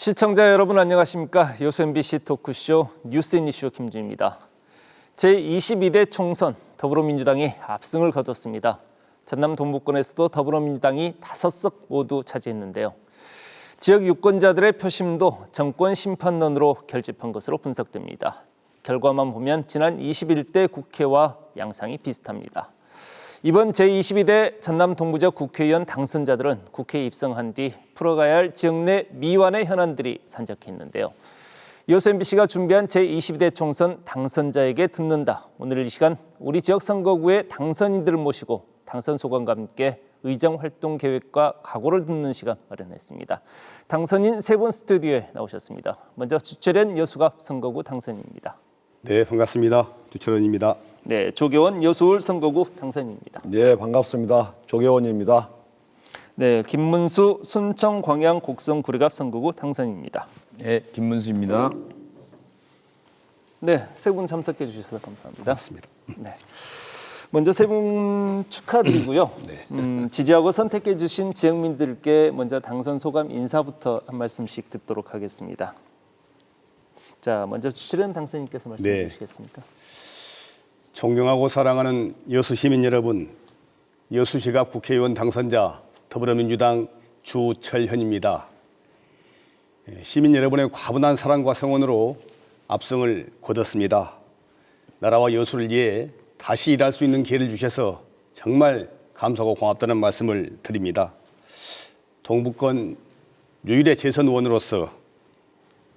시청자 여러분 안녕하십니까? 여수 MBC 토크쇼 뉴스 앤 이슈 김준입니다. 제22대 총선 더불어민주당이 압승을 거뒀습니다. 전남 동부권에서도 더불어민주당이 5석 모두 차지했는데요. 지역 유권자들의 표심도 정권 심판론으로 결집한 것으로 분석됩니다. 결과만 보면 지난 21대 국회와 양상이 비슷합니다. 이번 제22대 전남 동부지역 국회의원 당선자들은 국회에 입성한 뒤 풀어가야 할 지역 내 미완의 현안들이 산적했는데요. 여수 MBC가 준비한 제22대 총선 당선자에게 듣는다. 오늘 이 시간 우리 지역 선거구의 당선인들을 모시고 당선 소감과 함께 의정 활동 계획과 각오를 듣는 시간 마련했습니다. 당선인 세 분 스튜디오에 나오셨습니다. 먼저 주철현 여수갑 선거구 당선인입니다. 네, 반갑습니다. 주철현입니다. 네, 조계원 여수울 선거구 당선인입니다. 네, 반갑습니다. 조계원입니다. 네, 김문수 순청 광양 곡성 구리갑 선거구 당선인입니다. 네, 김문수입니다. 네, 세 분 참석해 주셔서 감사합니다. 반갑습니다. 네, 먼저 세 분 축하드리고요. 지지하고 선택해 주신 지역민들께 먼저 당선 소감 인사부터 한 말씀씩 듣도록 하겠습니다. 자, 먼저 주철현 당선인께서 말씀해 네. 주시겠습니까? 존경하고 사랑하는 여수 시민 여러분, 여수시갑 국회의원 당선자 더불어민주당 주철현입니다. 시민 여러분의 과분한 사랑과 성원으로 압승을 거뒀습니다. 나라와 여수를 위해 다시 일할 수 있는 기회를 주셔서 정말 감사하고 고맙다는 말씀을 드립니다. 동부권 유일의 재선 의원으로서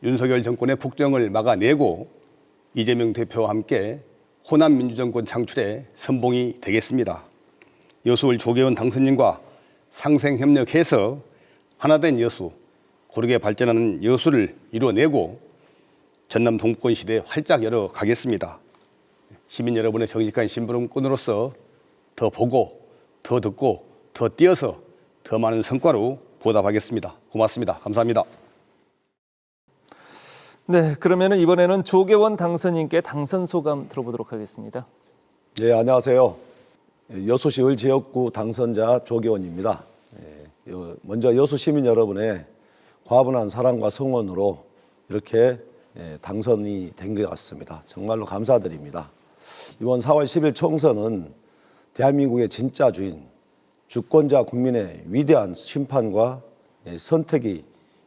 윤석열 정권의 폭정을 막아내고 이재명 대표와 함께 호남 민주정권 창출에 선봉이 되겠습니다. 여수울 조계원 당선인과 상생협력해서 하나된 여수, 고르게 발전하는 여수를 이루어내고 전남 동부권 시대 활짝 열어가겠습니다. 시민 여러분의 정직한 심부름꾼으로서 더 보고, 더 듣고, 더 뛰어서 더 많은 성과로 보답하겠습니다. 고맙습니다. 감사합니다. 네, 그러면 이번에는 조계원 당선인께 당선 소감 들어보도록 하겠습니다. 네, 안녕하세요. 여수시 지역구 당선자 조계원입니다. 먼저 여수 시민 여러분의 과분한 사랑과 성원으로 이렇게 당선이 된 것 같습니다. 정말로 감사드립니다. 이번 4월 10일 총선은 대한민국의 진짜 주인, 주권자 국민의 위대한 심판과 선택이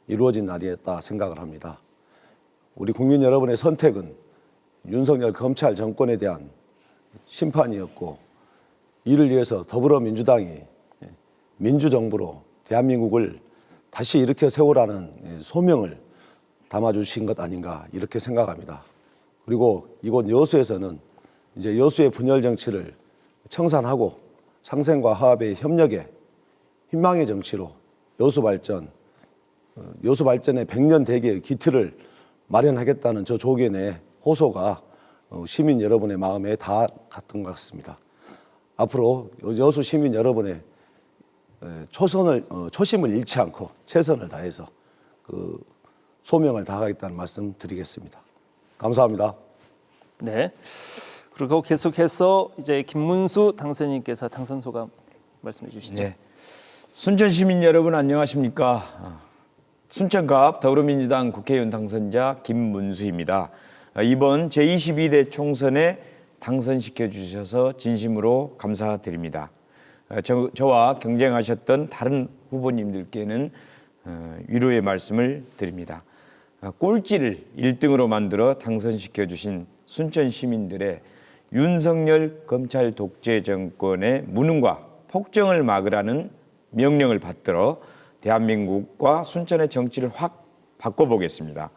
이루어진 날이었다 생각을 합니다. 우리 국민 여러분의 선택은 윤석열 검찰 정권에 대한 심판이었고, 이를 위해서 더불어민주당이 민주정부로 대한민국을 다시 일으켜 세우라는 소명을 담아주신 것 아닌가 이렇게 생각합니다. 그리고 이곳 여수에서는 이제 여수의 분열 정치를 청산하고 상생과 화합의 협력의 희망의 정치로 여수 발전의 100년 대계의 기틀을 마련하겠다는 저 조계원의 호소가 시민 여러분의 마음에 다 갔던 것 같습니다. 앞으로 여수 시민 여러분의 초심을 잃지 않고 최선을 다해서 그 소명을 다하겠다는 말씀 드리겠습니다. 감사합니다. 네. 그리고 계속해서 이제 김문수 당선인께서 당선 소감 말씀해 주시죠. 네. 순천 시민 여러분 안녕하십니까? 순천갑 더불어민주당 국회의원 당선자 김문수입니다. 이번 제22대 총선에 당선시켜 주셔서 진심으로 감사드립니다. 저와 경쟁하셨던 다른 후보님들께는 위로의 말씀을 드립니다. 꼴찌를 1등으로 만들어 당선시켜 주신 순천 시민들의 윤석열 검찰 독재 정권의 무능과 폭정을 막으라는 명령을 받들어 대한민국과 순천의 정치를 확 바꿔보겠습니다.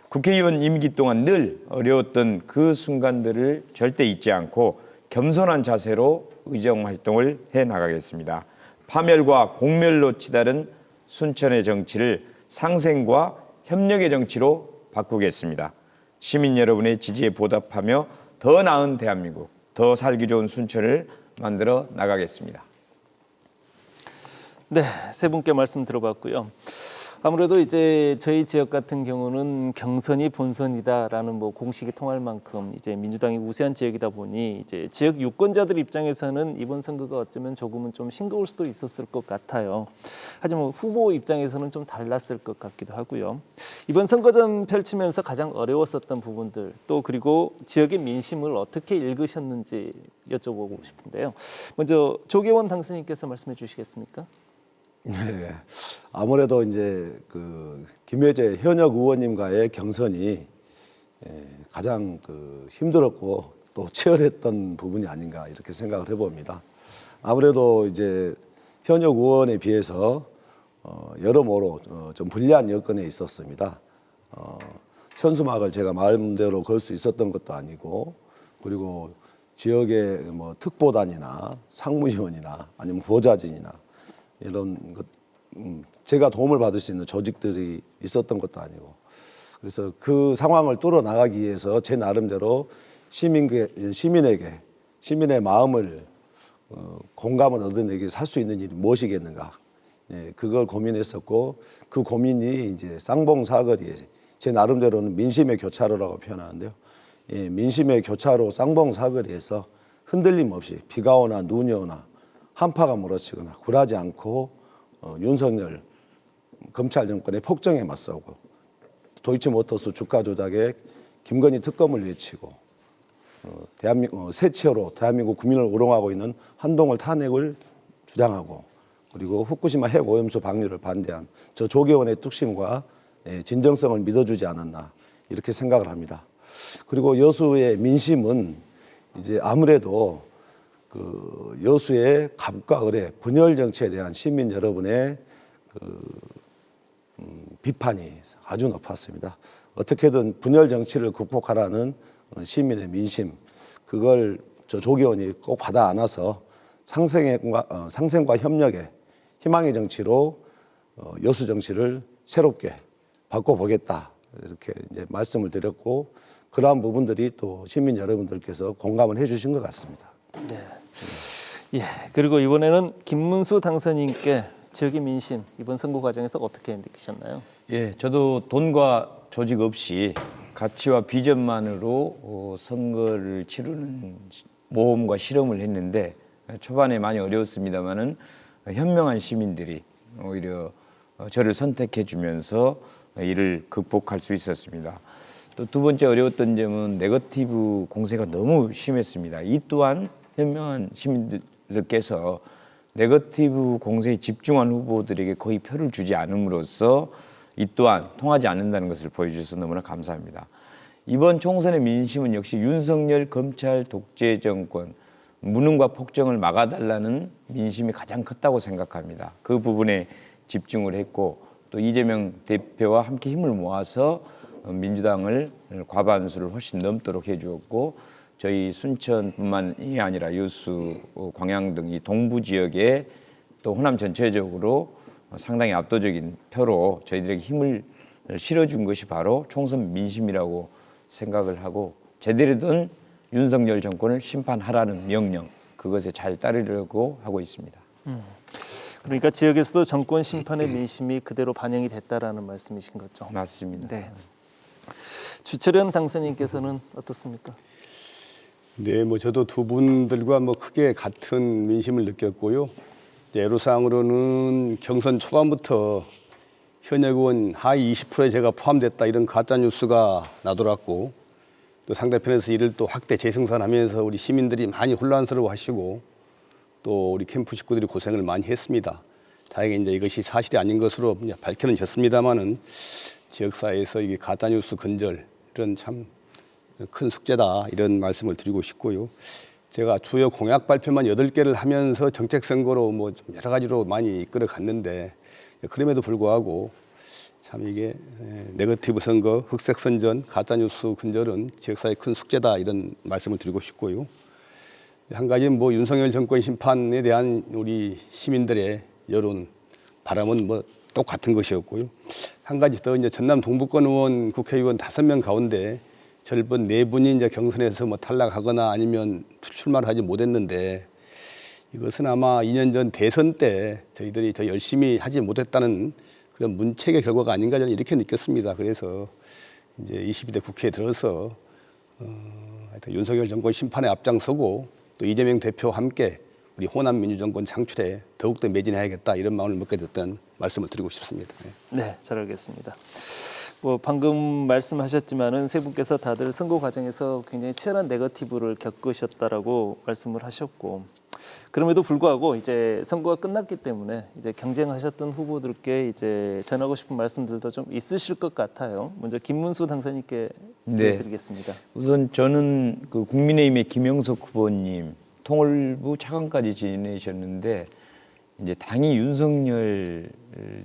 국회의원 임기 동안 늘 어려웠던 그 순간들을 절대 잊지 않고 겸손한 자세로 의정 활동을 해나가겠습니다. 파멸과 공멸로 치달은 순천의 정치를 상생과 협력의 정치로 바꾸겠습니다. 시민 여러분의 지지에 보답하며 더 나은 대한민국, 더 살기 좋은 순천을 만들어 나가겠습니다. 네, 세 분께 말씀 들어봤고요. 아무래도 이제 저희 지역 같은 경우는 경선이 본선이다라는 뭐 공식이 통할 만큼 이제 민주당이 우세한 지역이다 보니 이제 지역 유권자들 입장에서는 이번 선거가 어쩌면 조금은 좀 싱거울 수도 있었을 것 같아요. 하지만 후보 입장에서는 좀 달랐을 것 같기도 하고요. 이번 선거전 펼치면서 가장 어려웠었던 부분들 또 그리고 지역의 민심을 어떻게 읽으셨는지 여쭤보고 싶은데요. 먼저 조계원 당선인께서 말씀해 주시겠습니까? 네, 아무래도 이제 그 김여재 현역 의원님과의 경선이 가장 힘들었고 또 치열했던 부분이 아닌가 이렇게 생각을 해봅니다. 아무래도 이제 현역 의원에 비해서 여러모로 좀 불리한 여건에 있었습니다. 현수막을 제가 마음대로 걸 수 있었던 것도 아니고 그리고 지역의 뭐 특보단이나 상무위원이나 아니면 보좌진이나 이런 것 제가 도움을 받을 수 있는 조직들이 있었던 것도 아니고 그래서 그 상황을 뚫어 나가기 위해서 제 나름대로 시민의 마음을 공감을 얻어내기 살 수 있는 일이 무엇이겠는가 그걸 고민했었고 그 고민이 이제 쌍봉사거리에 제 나름대로는 민심의 교차로라고 표현하는데요. 민심의 교차로 쌍봉사거리에서 흔들림 없이 비가 오나 눈이 오나 한파가 몰아치거나 굴하지 않고 윤석열 검찰 정권의 폭정에 맞서고 도이치모터스 주가 조작에 김건희 특검을 외치고 새치어로 대한민국 국민을 우롱하고 있는 한동훈 탄핵을 주장하고 그리고 후쿠시마 핵 오염수 방류를 반대한 저 조계원의 뚝심과 진정성을 믿어주지 않았나 이렇게 생각을 합니다. 그리고 여수의 민심은 이제 아무래도 그 여수의 갑과 을의 분열 정치에 대한 시민 여러분의 비판이 아주 높았습니다. 어떻게든 분열 정치를 극복하라는 시민의 민심, 그걸 저 조계원이 꼭 받아 안아서 상생과 협력의 희망의 정치로 여수 정치를 새롭게 바꿔보겠다 이렇게 이제 말씀을 드렸고 그러한 부분들이 또 시민 여러분들께서 공감을 해주신 것 같습니다. 네. 예. 그리고 이번에는 김문수 당선인께 지역의 민심 이번 선거 과정에서 어떻게 느끼셨나요? 예, 저도 돈과 조직 없이 가치와 비전만으로 선거를 치르는 모험과 실험을 했는데 초반에 많이 어려웠습니다만은 현명한 시민들이 오히려 저를 선택해 주면서 이를 극복할 수 있었습니다. 또 두 번째 어려웠던 점은 네거티브 공세가 너무 심했습니다. 이 또한 현명한 시민들께서 네거티브 공세에 집중한 후보들에게 거의 표를 주지 않음으로써 이 또한 통하지 않는다는 것을 보여주셔서 너무나 감사합니다. 이번 총선의 민심은 역시 윤석열 검찰 독재 정권 무능과 폭정을 막아달라는 민심이 가장 컸다고 생각합니다. 그 부분에 집중을 했고 또 이재명 대표와 함께 힘을 모아서 민주당을 과반수를 훨씬 넘도록 해주었고 저희 순천뿐만이 아니라 여수, 광양 등 이 동부 지역에 또 호남 전체적으로 상당히 압도적인 표로 저희들에게 힘을 실어준 것이 바로 총선 민심이라고 생각을 하고 제대로 된 윤석열 정권을 심판하라는 명령 그것에 잘 따르려고 하고 있습니다. 그러니까 지역에서도 정권 심판의 민심이 그대로 반영이 됐다라는 말씀이신 거죠? 맞습니다. 네. 주철현 당선인께서는 어떻습니까? 네, 뭐 저도 두 분들과 뭐 크게 같은 민심을 느꼈고요. 애로사항으로는 경선 초반부터 현역 의원 하위 20%에 제가 포함됐다 이런 가짜 뉴스가 나돌았고 또 상대편에서 이를 또 확대 재생산하면서 우리 시민들이 많이 혼란스러워하시고 또 우리 캠프 식구들이 고생을 많이 했습니다. 다행히 이제 이것이 사실이 아닌 것으로 밝혀는 졌습니다만은 지역사회에서 이게 가짜 뉴스 근절은 참 큰 숙제다 이런 말씀을 드리고 싶고요. 제가 주요 공약 발표만 8개를 하면서 정책 선거로 뭐 여러 가지로 많이 이끌어 갔는데 그럼에도 불구하고 참 이게 네거티브 선거, 흑색 선전, 가짜 뉴스 근절은 지역사회 큰 숙제다 이런 말씀을 드리고 싶고요. 한 가지는 뭐 윤석열 정권 심판에 대한 우리 시민들의 여론 바람은 뭐 똑같은 것이었고요. 한 가지 더 이제 전남 동북권 의원 국회의원 5명 가운데 절반 4분이 이제 경선에서 뭐 탈락하거나 아니면 출마를 하지 못했는데 이것은 아마 2년 전 대선 때 저희들이 더 열심히 하지 못했다는 그런 문책의 결과가 아닌가 저는 이렇게 느꼈습니다. 그래서 이제 22대 국회에 들어서 하여튼 윤석열 정권 심판에 앞장서고 또 이재명 대표와 함께 우리 호남 민주정권 창출에 더욱더 매진해야겠다 이런 마음을 먹게 됐던 말씀을 드리고 싶습니다. 네, 잘 알겠습니다. 뭐 방금 말씀하셨지만은 세 분께서 다들 선거 과정에서 굉장히 치열한 네거티브를 겪으셨다라고 말씀을 하셨고, 그럼에도 불구하고 이제 선거가 끝났기 때문에 이제 경쟁하셨던 후보들께 이제 전하고 싶은 말씀들도 좀 있으실 것 같아요. 먼저 김문수 당선인께 네. 드리겠습니다. 우선 저는 그 국민의힘의 김영석 후보님 통일부 차관까지 지내셨는데 이제 당이 윤석열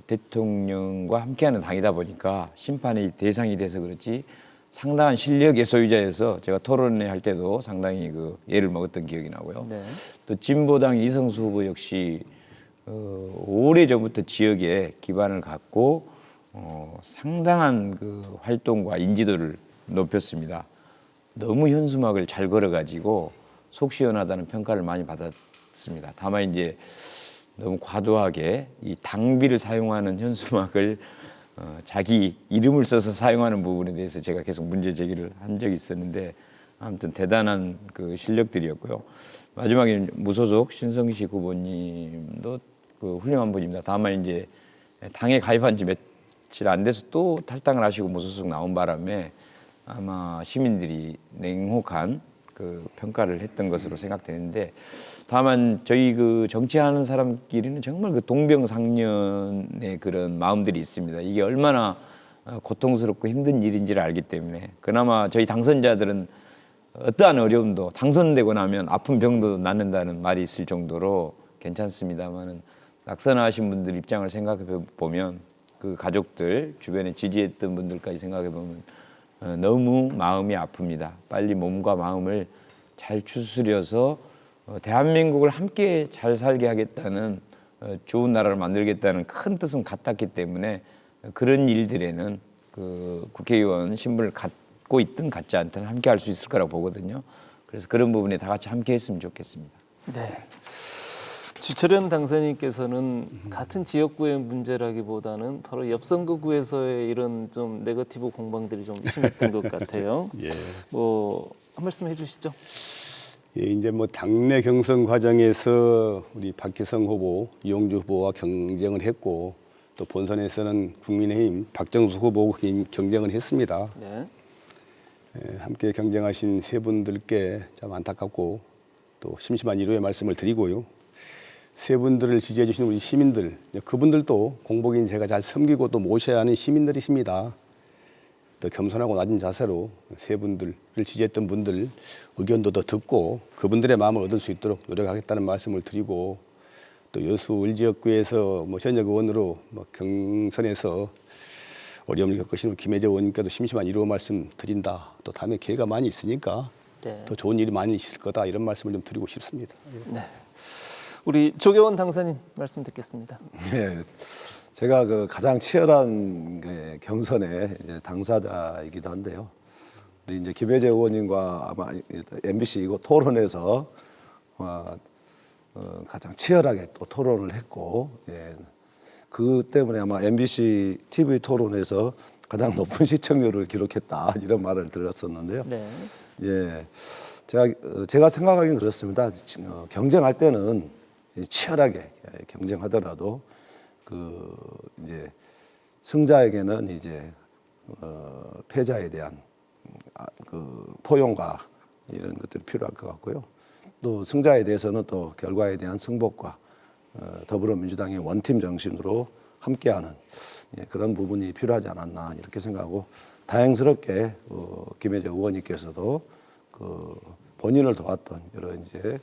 대통령과 함께하는 당이다 보니까 심판의 대상이 돼서 그렇지 상당한 실력의 소유자여서 제가 토론회 할 때도 상당히 그 예를 먹었던 기억이 나고요. 네. 또 진보당 이성수 후보 역시 오래전부터 지역에 기반을 갖고 상당한 그 활동과 인지도를 높였습니다. 너무 현수막을 잘 걸어가지고 속 시원하다는 평가를 많이 받았습니다. 다만 이제 너무 과도하게 이 당비를 사용하는 현수막을 자기 이름을 써서 사용하는 부분에 대해서 제가 계속 문제 제기를 한 적이 있었는데 아무튼 대단한 그 실력들이었고요. 마지막에 무소속 신성식 후보님도 그 훌륭한 분입니다. 다만 이제 당에 가입한 지 며칠 안 돼서 또 탈당을 하시고 무소속 나온 바람에 아마 시민들이 냉혹한 그 평가를 했던 것으로 생각되는데, 다만 저희 그 정치하는 사람끼리는 정말 그 동병상련의 그런 마음들이 있습니다. 이게 얼마나 고통스럽고 힘든 일인지를 알기 때문에 그나마 저희 당선자들은 어떠한 어려움도 당선되고 나면 아픈 병도 낫는다는 말이 있을 정도로 괜찮습니다만은 낙선하신 분들 입장을 생각해 보면 그 가족들 주변에 지지했던 분들까지 생각해 보면 너무 마음이 아픕니다. 빨리 몸과 마음을 잘 추스려서 대한민국을 함께 잘 살게 하겠다는 좋은 나라를 만들겠다는 큰 뜻은 같았기 때문에 그런 일들에는 그 국회의원 신분을 갖고 있든 갖지 않든 함께 할 수 있을 거라고 보거든요. 그래서 그런 부분에 다 같이 함께 했으면 좋겠습니다. 네. 주철현 당선인께서는 같은 지역구의 문제라기보다는 바로 옆 선거구에서의 이런 좀 네거티브 공방들이 좀 심했던 것 같아요. 예. 뭐 한 말씀 해주시죠. 예, 이제 뭐 당내 경선 과정에서 우리 박희성 후보, 이용주 후보와 경쟁을 했고 또 본선에서는 국민의힘 박정수 후보와 경쟁을 했습니다. 네. 예, 함께 경쟁하신 세 분들께 참 안타깝고 또 심심한 위로의 말씀을 드리고요. 세 분들을 지지해 주시는 우리 시민들, 그분들도 공복인 제가 잘 섬기고 또 모셔야 하는 시민들이십니다. 또 겸손하고 낮은 자세로 세 분들을 지지했던 분들 의견도 더 듣고 그분들의 마음을 얻을 수 있도록 노력하겠다는 말씀을 드리고, 또 여수 을지역구에서 뭐 현역 의원으로 뭐 경선에서 어려움을 겪으시는 김혜재 의원님께도 심심한 위로 말씀 드린다. 또 다음에 기회가 많이 있으니까 네. 더 좋은 일이 많이 있을 거다 이런 말씀을 좀 드리고 싶습니다. 네. 우리 조계원 당선인 말씀 듣겠습니다. 예, 제가 그 가장 치열한 경선의 이제 당사자이기도 한데요. 우리 이제 김혜재 의원님과 아마 MBC 이거 토론에서 가장 치열하게 또 토론을 했고, 예, 그 때문에 아마 MBC TV 토론에서 가장 높은 시청률을 기록했다 이런 말을 들었었는데요. 네. 예, 제가 생각하기는 그렇습니다. 경쟁할 때는 치열하게 경쟁하더라도 그 이제 승자에게는 이제 패자에 대한 그 포용과 이런 것들이 필요할 것 같고요. 또 승자에 대해서는 또 결과에 대한 승복과 더불어민주당의 원팀 정신으로 함께하는 그런 부분이 필요하지 않았나 이렇게 생각하고, 다행스럽게 김혜재 의원님께서도 그 본인을 도왔던 여러 이제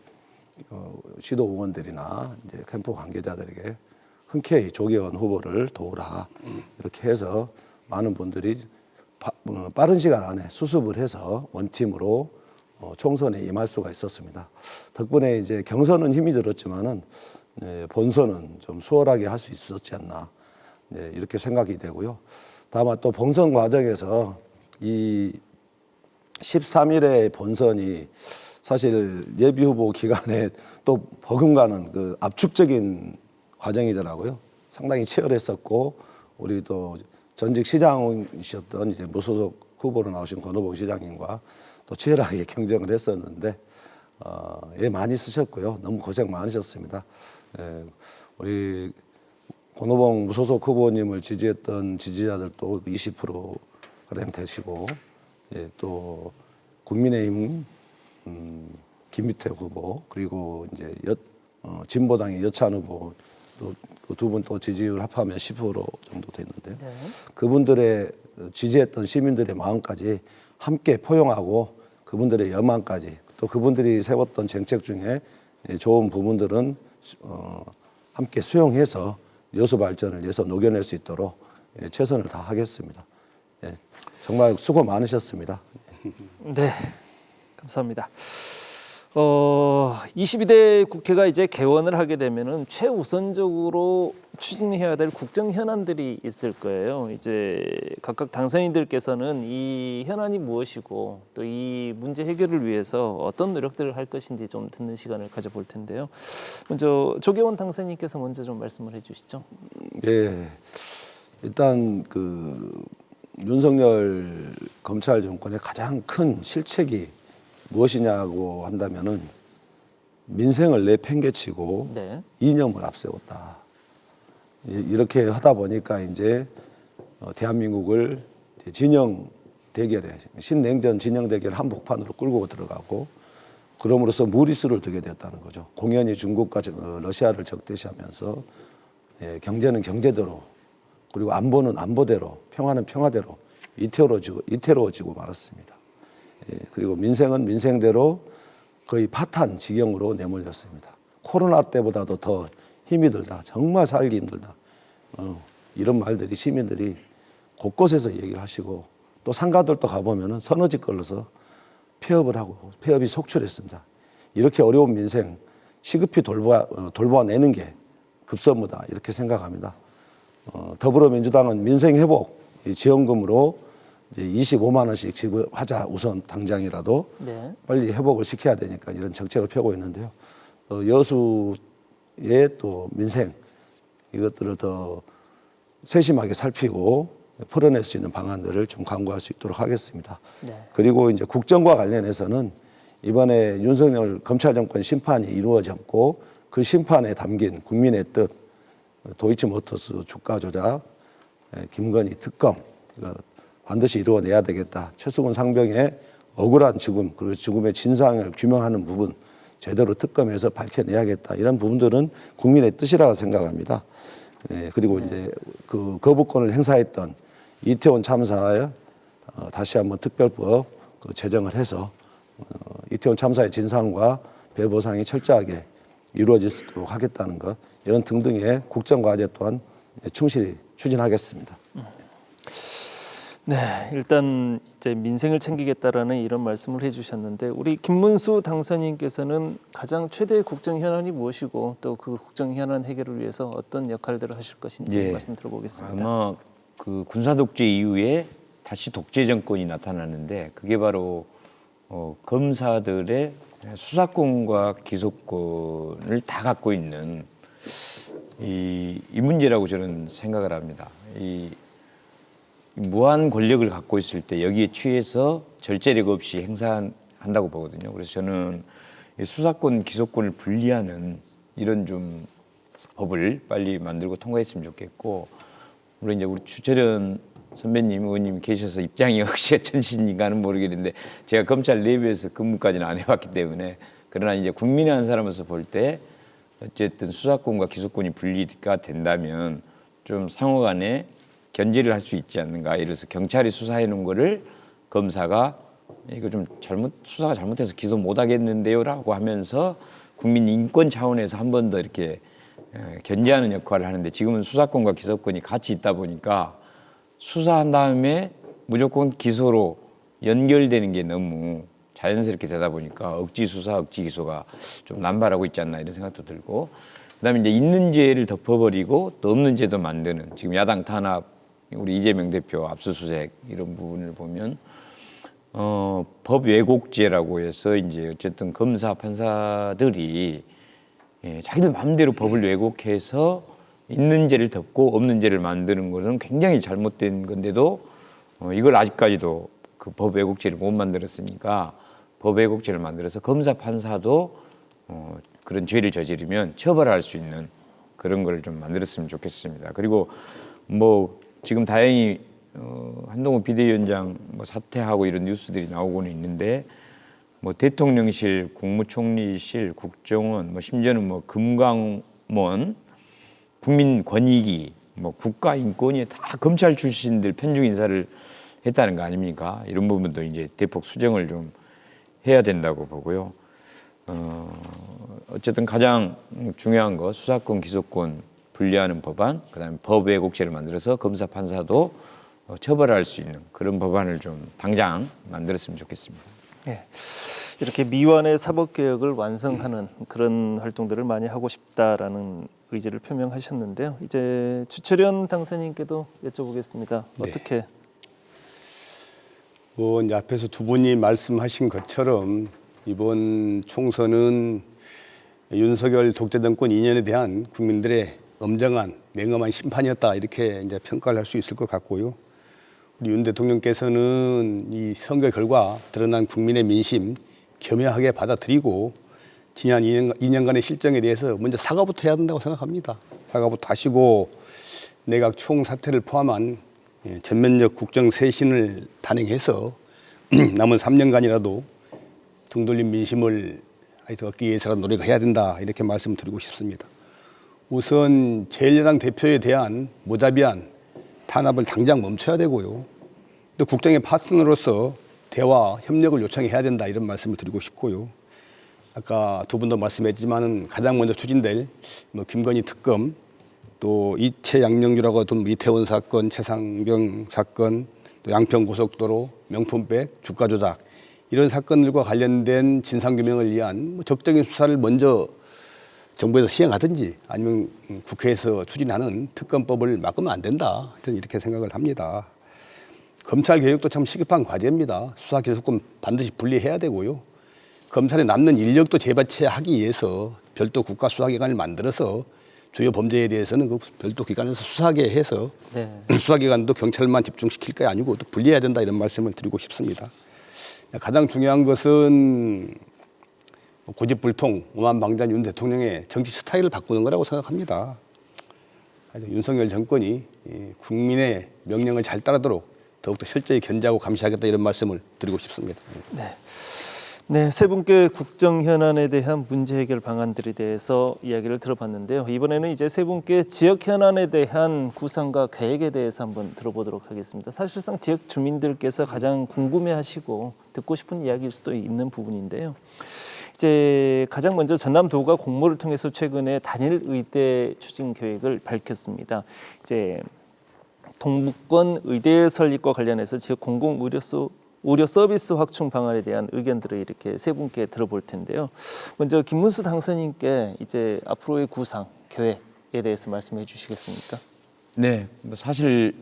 시도 의원들이나 이제 캠프 관계자들에게 흔쾌히 조계원 후보를 도우라 이렇게 해서 많은 분들이 빠른 시간 안에 수습을 해서 원팀으로 총선에 임할 수가 있었습니다. 덕분에 이제 경선은 힘이 들었지만은 본선은 좀 수월하게 할 수 있었지 않나 이렇게 생각이 되고요. 다만 또 본선 과정에서 이 13일의 본선이 사실 예비 후보 기간에 또 버금가는 그 압축적인 과정이더라고요. 상당히 치열했었고 우리 또 전직 시장이셨던 이제 무소속 후보로 나오신 권오봉 시장님과 또 치열하게 경쟁을 했었는데 예, 많이 쓰셨고요. 너무 고생 많으셨습니다. 예, 우리 권오봉 무소속 후보님을 지지했던 지지자들도 20%가량 되시고, 예, 또 국민의힘 김미태 후보, 그리고 이제 진보당의 여찬 후보 그 두 분 또 지지율 합하면 10% 정도 됐는데 네. 그분들의 지지했던 시민들의 마음까지 함께 포용하고 그분들의 여망까지 또 그분들이 세웠던 정책 중에 좋은 부분들은 함께 수용해서 여수 발전을 위해서 녹여낼 수 있도록 최선을 다하겠습니다. 예, 정말 수고 많으셨습니다. 네, 감사합니다. 22대 국회가 이제 개원을 하게 되면은 최우선적으로 추진해야 될 국정 현안들이 있을 거예요. 이제 각각 당선인들께서는 이 현안이 무엇이고 또 이 문제 해결을 위해서 어떤 노력들을 할 것인지 좀 듣는 시간을 가져볼 텐데요. 먼저 조계원 당선인께서 먼저 좀 말씀을 해주시죠. 예, 일단 그 윤석열 검찰 정권의 가장 큰 실책이 무엇이냐고 한다면은 민생을 내팽개치고 네. 이념을 앞세웠다. 이렇게 하다 보니까 이제 대한민국을 진영 대결에 신냉전 진영 대결 한복판으로 끌고 들어가고 그럼으로써 무리수를 두게 되었다는 거죠. 공연히 중국과 러시아를 적대시하면서 경제는 경제대로 그리고 안보는 안보대로 평화는 평화대로 이태로워지고 말았습니다. 그리고 민생은 민생대로 거의 파탄 지경으로 내몰렸습니다. 코로나 때보다도 더 힘이 들다. 정말 살기 힘들다. 이런 말들이 시민들이 곳곳에서 얘기를 하시고 또 상가들도 가보면은 서너 집 걸러서 폐업을 하고 폐업이 속출했습니다. 이렇게 어려운 민생 시급히 돌보아내는 게 급선무다 이렇게 생각합니다. 더불어민주당은 민생 회복 지원금으로 이제 25만 원씩 지급하자 우선 당장이라도 네. 빨리 회복을 시켜야 되니까 이런 정책을 펴고 있는데요. 여수의 또 민생 이것들을 더 세심하게 살피고 풀어낼 수 있는 방안들을 좀 강구할 수 있도록 하겠습니다. 네. 그리고 이제 국정과 관련해서는 이번에 윤석열 검찰 정권 심판이 이루어졌고 그 심판에 담긴 국민의 뜻, 도이치모터스 주가 조작, 김건희 특검 이거 반드시 이루어내야 되겠다. 최수근 상병의 억울한 죽음 그리고 죽음의 진상을 규명하는 부분 제대로 특검에서 밝혀내야겠다. 이런 부분들은 국민의 뜻이라고 생각합니다. 그리고 이제 그 거부권을 행사했던 이태원 참사에 다시 한번 특별법 제정을 해서 이태원 참사의 진상과 배보상이 철저하게 이루어질 수 있도록 하겠다는 것 이런 등등의 국정과제 또한 충실히 추진하겠습니다. 네, 일단 이제 민생을 챙기겠다라는 이런 말씀을 해주셨는데 우리 김문수 당선인께서는 가장 최대의 국정 현안이 무엇이고 또 그 국정 현안 해결을 위해서 어떤 역할들을 하실 것인지 예. 말씀 들어보겠습니다. 아마 그 군사 독재 이후에 다시 독재 정권이 나타나는데 그게 바로 검사들의 수사권과 기소권을 다 갖고 있는 이 문제라고 저는 생각을 합니다. 이 무한 권력을 갖고 있을 때 여기에 취해서 절제력 없이 행사한다고 보거든요. 그래서 저는 수사권, 기소권을 분리하는 이런 좀 법을 빨리 만들고 통과했으면 좋겠고, 물론 이제 우리 주철현 선배님, 의원님 계셔서 입장이 혹시 어쩐신가는 모르겠는데 제가 검찰 내부에서 근무까지는 안 해봤기 때문에 그러나 이제 국민의 한 사람으로서 볼 때 어쨌든 수사권과 기소권이 분리가 된다면 좀 상호간에 견제를 할 수 있지 않는가. 예를 들어서 경찰이 수사해 놓은 거를 검사가 이거 좀 수사가 잘못해서 기소 못 하겠는데요라고 하면서 국민 인권 차원에서 한 번 더 이렇게 견제하는 역할을 하는데 지금은 수사권과 기소권이 같이 있다 보니까 수사한 다음에 무조건 기소로 연결되는 게 너무 자연스럽게 되다 보니까 억지 수사, 억지 기소가 좀 남발하고 있지 않나 이런 생각도 들고 그다음에 이제 있는 죄를 덮어버리고 또 없는 죄도 만드는 지금 야당 탄압 우리 이재명 대표 압수수색 이런 부분을 보면 법 왜곡죄라고 해서 이제 어쨌든 검사 판사들이 자기들 마음대로 법을 왜곡해서 있는 죄를 덮고 없는 죄를 만드는 것은 굉장히 잘못된 건데도 이걸 아직까지도 그 법 왜곡죄를 못 만들었으니까 법 왜곡죄를 만들어서 검사 판사도 그런 죄를 저지르면 처벌할 수 있는 그런 걸 좀 만들었으면 좋겠습니다. 그리고 뭐 지금 다행히 한동훈 비대위원장 뭐 사퇴하고 이런 뉴스들이 나오고는 있는데 뭐 대통령실, 국무총리실, 국정원, 뭐 심지어는 뭐 금강원, 국민권익위, 뭐 국가인권위 다 검찰 출신들 편중 인사를 했다는 거 아닙니까? 이런 부분도 이제 대폭 수정을 좀 해야 된다고 보고요. 어쨌든 가장 중요한 거 수사권, 기소권 분리하는 법안, 그다음에 법 왜곡죄를 만들어서 검사, 판사도 처벌할 수 있는 그런 법안을 좀 당장 만들었으면 좋겠습니다. 네. 이렇게 미완의 사법개혁을 완성하는 그런 활동들을 많이 하고 싶다라는 의지를 표명하셨는데요. 이제 주철현 당선인께도 여쭤보겠습니다. 네. 어떻게? 이제 앞에서 두 분이 말씀하신 것처럼 이번 총선은 윤석열 독재정권 2년에 대한 국민들의 엄정한 냉엄한 심판이었다 이렇게 이제 평가를 할 수 있을 것 같고요. 우리 윤 대통령께서는 이 선거 결과 드러난 국민의 민심 겸허하게 받아들이고 지난 2년간의 실정에 대해서 먼저 사과부터 해야 된다고 생각합니다. 사과부터 하시고 내각 총사퇴를 포함한 전면적 국정 쇄신을 단행해서 남은 3년간이라도 등 돌린 민심을 얻기 위해서라도 노력을 해야 된다 이렇게 말씀드리고 싶습니다. 우선 제1야당 대표에 대한 무자비한 탄압을 당장 멈춰야 되고요. 또 국정의 파트너로서 대화, 협력을 요청해야 된다 이런 말씀을 드리고 싶고요. 아까 두 분도 말씀했지만은 가장 먼저 추진될 뭐 김건희 특검, 또 이채 양명주라고 하던 이태원 사건, 최상병 사건, 또 양평 고속도로, 명품백, 주가 조작 이런 사건들과 관련된 진상규명을 위한 뭐 적극적인 수사를 먼저 정부에서 시행하든지 아니면 국회에서 추진하는 특검법을 막으면 안 된다. 저는 이렇게 생각을 합니다. 검찰 개혁도 참 시급한 과제입니다. 수사 기소권 반드시 분리해야 되고요. 검찰에 남는 인력도 재배치하기 위해서 별도 국가 수사기관을 만들어서 주요 범죄에 대해서는 그 별도 기관에서 수사하게 해서 네. 수사기관도 경찰만 집중시킬 게 아니고 또 분리해야 된다 이런 말씀을 드리고 싶습니다. 가장 중요한 것은 고집불통, 오만방자한 윤 대통령의 정치 스타일을 바꾸는 거라고 생각합니다. 윤석열 정권이 국민의 명령을 잘 따르도록 더욱더 철저히 견제하고 감시하겠다 이런 말씀을 드리고 싶습니다. 네, 세 분께 국정 현안에 대한 문제 해결 방안들에 대해서 이야기를 들어봤는데요. 이번에는 이제 세 분께 지역 현안에 대한 구상과 계획에 대해서 한번 들어보도록 하겠습니다. 사실상 지역 주민들께서 가장 궁금해하시고 듣고 싶은 이야기일 수도 있는 부분인데요. 이제 가장 먼저 전남도가 공모를 통해서 최근에 단일 의대 추진 계획을 밝혔습니다. 이제 동북권 의대 설립과 관련해서 지역 공공 의료 서비스 확충 방안에 대한 의견들을 이렇게 세 분께 들어볼 텐데요. 먼저 김문수 당선인께 이제 앞으로의 구상 계획에 대해서 말씀해 주시겠습니까? 네, 뭐 사실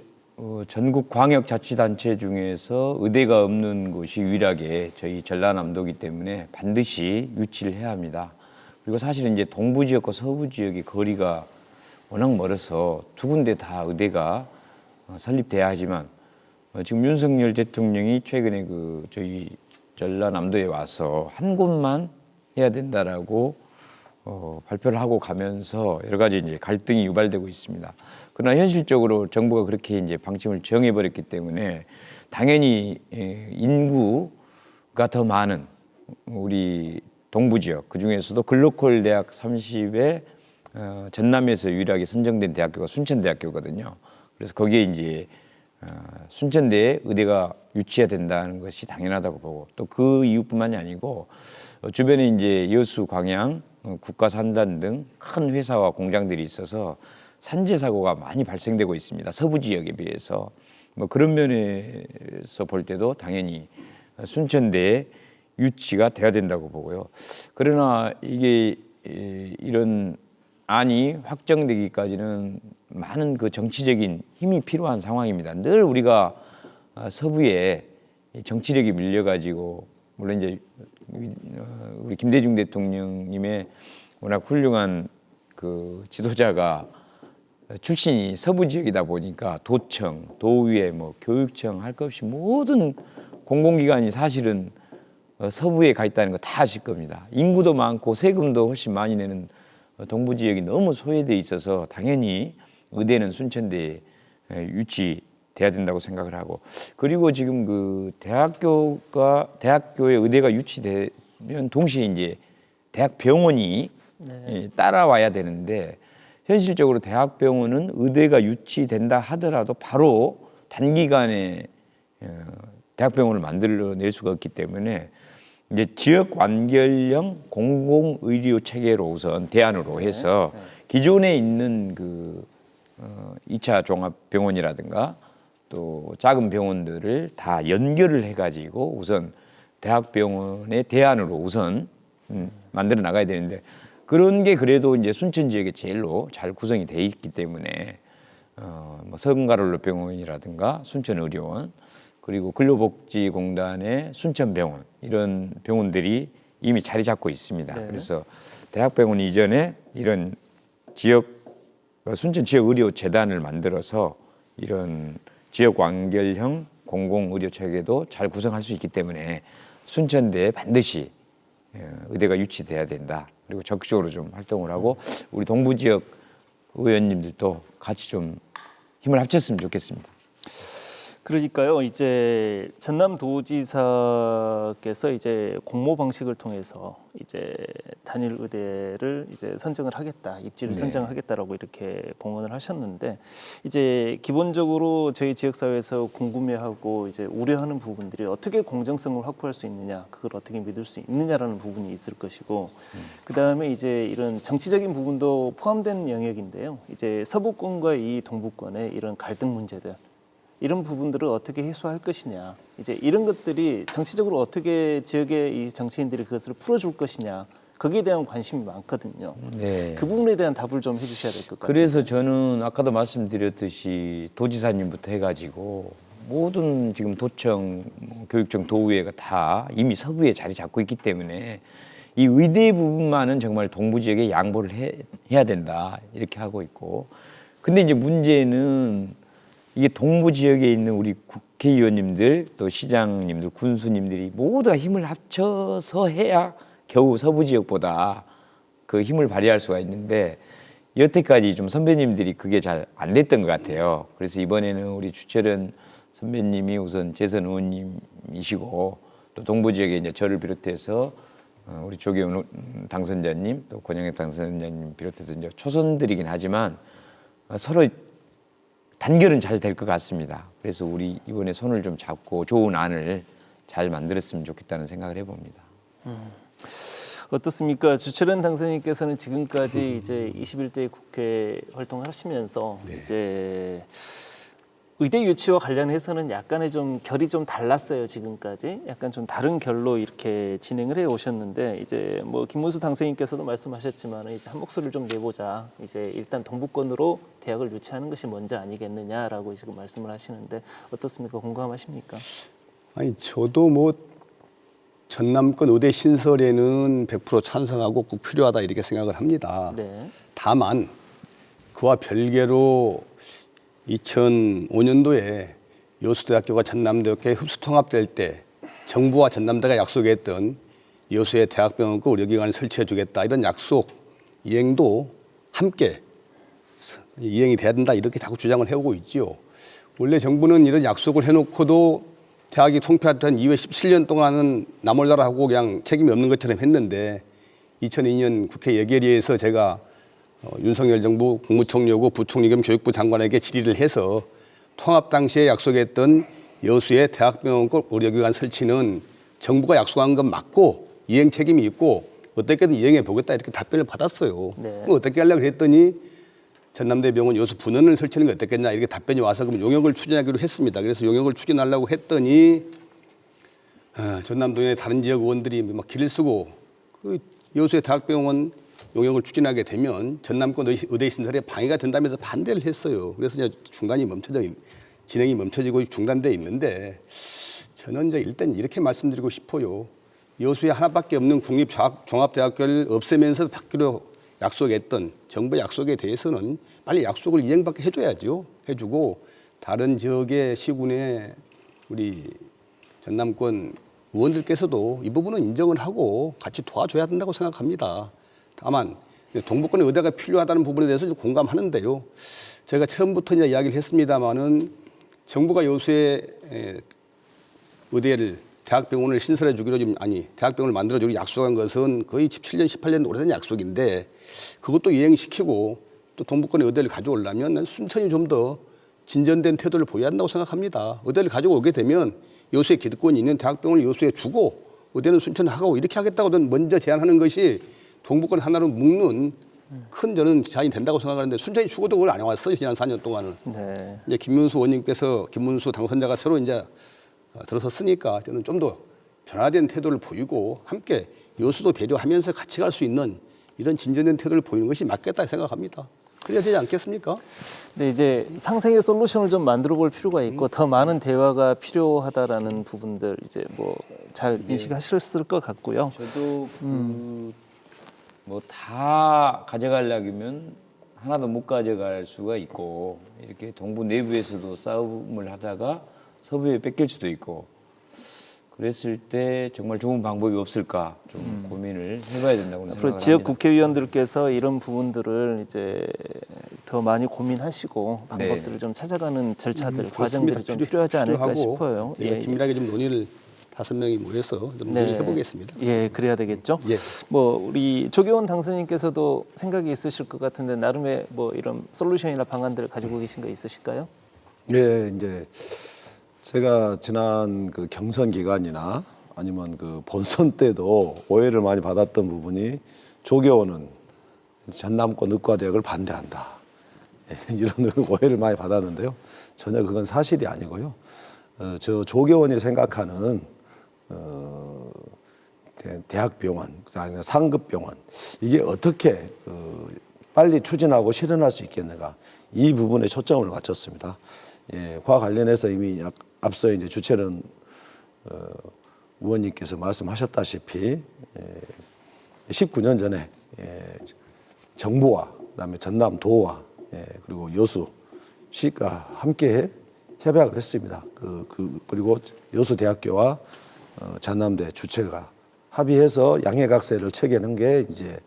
전국 광역자치단체 중에서 의대가 없는 곳이 유일하게 저희 전라남도이기 때문에 반드시 유치를 해야 합니다. 그리고 사실은 이제 동부 지역과 서부 지역의 거리가 워낙 멀어서 두 군데 다 의대가 설립돼야 하지만 지금 윤석열 대통령이 최근에 그 저희 전라남도에 와서 한 곳만 해야 된다라고 발표를 하고 가면서 여러 가지 이제 갈등이 유발되고 있습니다. 그러나 현실적으로 정부가 그렇게 이제 방침을 정해버렸기 때문에 당연히 인구가 더 많은 우리 동부 지역 그 중에서도 글로컬 대학 30에 전남에서 유일하게 선정된 대학교가 순천대학교거든요. 그래서 거기에 이제 순천대에 의대가 유치해야 된다는 것이 당연하다고 보고 또 그 이유뿐만이 아니고 주변에 이제 여수, 광양, 국가산단 등 큰 회사와 공장들이 있어서 산재 사고가 많이 발생되고 있습니다. 서부 지역에 비해서 뭐 그런 면에서 볼 때도 당연히 순천대에 유치가 돼야 된다고 보고요. 그러나 이게 이런 안이 확정되기까지는 많은 그 정치적인 힘이 필요한 상황입니다. 늘 우리가 서부에 정치력이 밀려가지고 물론 이제 우리 김대중 대통령님의 워낙 훌륭한 그 지도자가 출신이 서부 지역이다 보니까 도청, 도의회, 뭐 교육청 할 것 없이 모든 공공기관이 사실은 서부에 가 있다는 거 다 아실 겁니다. 인구도 많고 세금도 훨씬 많이 내는 동부 지역이 너무 소외돼 있어서 당연히 의대는 순천대에 유치돼야 된다고 생각을 하고, 그리고 지금 그 대학교에 의대가 유치되면 동시에 이제 대학병원이 따라와야 되는데, 현실적으로 대학병원은 의대가 유치된다 하더라도 바로 단기간에 대학병원을 만들어낼 수가 없기 때문에 이제 지역 완결형 공공의료 체계로 우선 대안으로 해서 기존에 있는 그 2차 종합병원이라든가 또 작은 병원들을 다 연결을 해가지고 우선 대학병원의 대안으로 우선 만들어 나가야 되는데, 그런 게 그래도 이제 순천 지역에 제일로 잘 구성이 돼 있기 때문에 뭐 성가롤로 병원이라든가 순천의료원, 그리고 근로복지공단의 순천병원, 이런 병원들이 이미 자리 잡고 있습니다. 그래서 대학병원 이전에 이런 순천 지역의료재단을 만들어서 이런 지역 완결형 공공의료 체계도 잘 구성할 수 있기 때문에 순천대에 반드시 의대가 유치돼야 된다. 그리고 적극적으로 좀 활동을 하고 우리 동부 지역 의원님들도 같이 좀 힘을 합쳤으면 좋겠습니다. 그러니까요, 이제 전남도지사께서 이제 공모 방식을 통해서 이제 단일 의대를 이제 선정을 하겠다, 입지를 선정하겠다라고 이렇게 공언을 하셨는데, 이제 기본적으로 저희 지역 사회에서 궁금해하고 이제 우려하는 부분들이 어떻게 공정성을 확보할 수 있느냐, 그걸 어떻게 믿을 수 있느냐라는 부분이 있을 것이고, 그 다음에 이제 이런 정치적인 부분도 포함된 영역인데요. 이제 서부권과 이 동부권의 이런 갈등 문제들, 이런 부분들을 어떻게 해소할 것이냐, 이제 이런 것들이 정치적으로 어떻게 지역의 이 정치인들이 그것을 풀어줄 것이냐, 거기에 대한 관심이 많거든요. 그 부분에 대한 답을 좀 해주셔야 될 것 같아요. 그래서 저는 아까도 말씀드렸듯이 도지사님부터 해가지고 모든 지금 도청, 교육청, 도의회가 다 이미 서부에 자리 잡고 있기 때문에 이 의대 부분만은 정말 동부 지역에 양보를 해야 된다, 이렇게 하고 있고, 근데 이제 문제는 이게 동부 지역에 있는 우리 국회의원님들, 또 시장님들, 군수님들이 모두가 힘을 합쳐서 해야 겨우 서부 지역보다 그 힘을 발휘할 수가 있는데, 여태까지 좀 선배님들이 그게 잘 안 됐던 것 같아요. 그래서 이번에는 우리 주철현 선배님이 우선 재선 의원님이시고, 또 동부 지역에 이제 저를 비롯해서 우리 조계훈 당선자님, 또 권영엽 당선자님 비롯해서 이제 초선들이긴 하지만 서로 단결은 잘 될 것 같습니다. 그래서 우리 이번에 손을 좀 잡고 좋은 안을 잘 만들었으면 좋겠다는 생각을 해봅니다. 어떻습니까? 주철현 당선인께서는 지금까지 이제 21대 국회 활동을 하시면서 이제 의대 유치와 관련해서는 약간의 좀 결이 좀 달랐어요. 지금까지 약간 좀 다른 결로 이렇게 진행을 해 오셨는데, 이제 뭐 김문수 당선인께서도 말씀하셨지만 이제 한 목소리를 좀 내보자, 이제 일단 동부권으로 대학을 유치하는 것이 먼저 아니겠느냐라고 지금 말씀을 하시는데 어떻습니까? 공감하십니까? 아니, 저도 뭐 전남권 의대 신설에는 100% 찬성하고 꼭 필요하다, 이렇게 생각을 합니다. 다만 그와 별개로 2005년도에 여수대학교가 전남대학교에 흡수통합될 때 정부와 전남대가 약속했던 여수의 대학병원과 의료기관을 설치해 주겠다, 이런 약속 이행도 함께 이행이 돼야 된다, 이렇게 자꾸 주장을 해오고 있지요. 원래 정부는 이런 약속을 해놓고도 대학이 통폐합된 이후에 17년 동안은 나몰라라고 그냥 책임이 없는 것처럼 했는데, 2002년 국회 예결위에서 제가 윤석열 정부 국무총리고 부총리 겸 교육부 장관에게 질의를 해서 통합 당시에 약속했던 여수의 대학병원과 의료기관 설치는 정부가 약속한 건 맞고 이행 책임이 있고 어떻게든 이행해 보겠다, 이렇게 답변을 받았어요. 그럼 어떻게 하려고 그랬더니 전남대병원 여수 분원을 설치하는 게 어떻겠냐, 이렇게 답변이 와서 그럼 용역을 추진하기로 했습니다. 그래서 용역을 추진하려고 했더니 전남도의 다른 지역 의원들이 막 길을 쓰고 그 여수의 대학병원 용역을 추진하게 되면 전남권 의대 신설에 방해가 된다면서 반대를 했어요. 그래서 이제 진행이 멈춰지고 중단돼 있는데, 저는 이제 일단 이렇게 말씀드리고 싶어요. 여수에 하나밖에 없는 국립종합대학교를 없애면서 받기로 약속했던 정부 약속에 대해서는 빨리 약속을 이행받게 해줘야죠. 해주고 다른 지역의 시군의 우리 전남권 의원들께서도 이 부분은 인정을 하고 같이 도와줘야 된다고 생각합니다. 다만 동북권의 의대가 필요하다는 부분에 대해서 공감하는데요. 제가 처음부터 이제 이야기를 했습니다마는 정부가 여수에 의대를 대학병원을 신설해 주기로 대학병원을 만들어 주기로 약속한 것은 거의 17년, 18년 오래된 약속인데 그것도 이행시키고 또 동북권의 의대를 가져오려면 난 순천히 좀 더 진전된 태도를 보여야 한다고 생각합니다. 의대를 가지고 오게 되면 여수에 기득권이 있는 대학병원을 여수에 주고 의대는 순천에 하고 이렇게 하겠다고 먼저 제안하는 것이 동북권 하나로 묶는 큰 저는 제안이 된다고 생각하는데 순천이 죽어도 그걸 안 해왔어요. 지난 4년 동안은. 네. 이제 김문수 의원님께서 김문수 당선자가 새로 이제 들어섰으니까 저는 좀 더 변화된 태도를 보이고 함께 여수도 배려하면서 같이 갈 수 있는 이런 진전된 태도를 보이는 것이 맞겠다 생각합니다. 그래야 되지 않겠습니까? 네, 이제 상생의 솔루션을 좀 만들어 볼 필요가 있고 더 많은 대화가 필요하다라는 부분들 이제 뭐 잘 인식하셨을 것 같고요. 저도 뭐 다 가져가려면 하나도 못 가져갈 수가 있고 이렇게 동부 내부에서도 싸움을 하다가 서부에 뺏길 수도 있고 그랬을 때 정말 좋은 방법이 없을까 좀 고민을 해봐야 된다고 앞으로 생각을 지역 합니다. 국회의원들께서 이런 부분들을 이제 더 많이 고민하시고 네. 방법들을 좀 찾아가는 절차들, 그렇습니다. 과정들이 좀 필요하지 않을까 싶어요. 제가 긴밀하게 좀 논의를 5명이 모여서 좀 논의를 해보겠습니다. 예, 그래야 되겠죠. 예. 뭐 우리 조계원 당선인께서도 생각이 있으실 것 같은데 나름의 뭐 이런 솔루션이나 방안들 가지고 계신 거 있으실까요? 예, 이제 제가 지난 그 경선 기간이나 아니면 그 본선 때도 오해를 많이 받았던 부분이 조계원은 전남권 의과대학을 반대한다. 예, 이런 오해를 많이 받았는데요. 전혀 그건 사실이 아니고요. 저 조계원이 생각하는 대학병원, 아니 상급병원 이게 어떻게 빨리 추진하고 실현할 수 있겠는가 이 부분에 초점을 맞췄습니다. 예, 과 관련해서 이미 앞서 이제 주최는 의원님께서 말씀하셨다시피 19년 전에 정부와 그다음에 전남도와 그리고 여수시가 함께 협약을 했습니다. 그리고 여수대학교와 전남대 주체가 합의해서 양해각서를 체결한 게 이제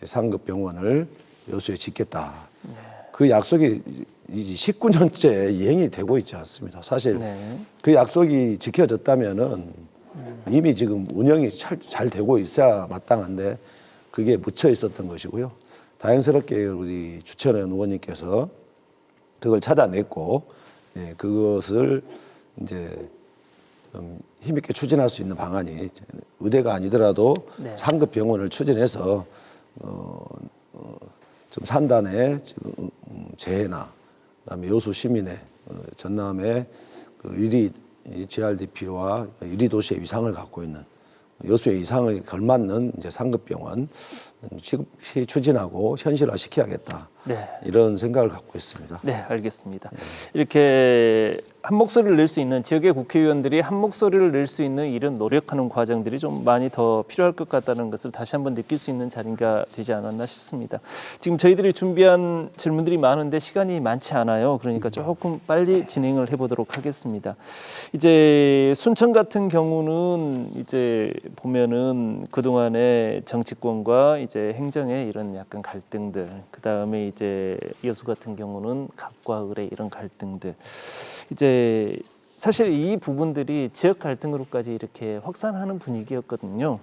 상급병원을 여수에 짓겠다. 그 약속이 19년째 이행이 되고 있지 않습니다. 사실 그 약속이 지켜졌다면은 이미 지금 운영이 잘 되고 있어야 마땅한데 그게 묻혀 있었던 것이고요. 다행스럽게 우리 주철현 의원님께서 그걸 찾아냈고 그것을 이제 힘있게 추진할 수 있는 방안이 의대가 아니더라도 상급 병원을 추진해서 좀 산단의 지금 재해나 그다음에 여수 시민의 전남의 그 유리 GRDP와 유리 도시의 위상을 갖고 있는 여수의 위상을 걸맞는 이제 상급병원 시급히 추진하고 현실화 시켜야겠다. 이런 생각을 갖고 있습니다. 네, 알겠습니다. 이렇게 한 목소리를 낼 수 있는 지역의 국회의원들이 한 목소리를 낼 수 있는 이런 노력하는 과정들이 좀 많이 더 필요할 것 같다는 것을 다시 한번 느낄 수 있는 자리가 되지 않았나 싶습니다. 지금 저희들이 준비한 질문들이 많은데 시간이 많지 않아요. 그러니까 조금 빨리 진행을 해보도록 하겠습니다. 이제 순천 같은 경우는 이제 보면은 그동안의 정치권과 이제 행정의 이런 약간 갈등들, 그 다음에 이제 여수 같은 경우는 갑과 을의 이런 갈등들, 이제 사실 이 부분들이 지역 갈등으로까지 이렇게 확산하는 분위기였거든요.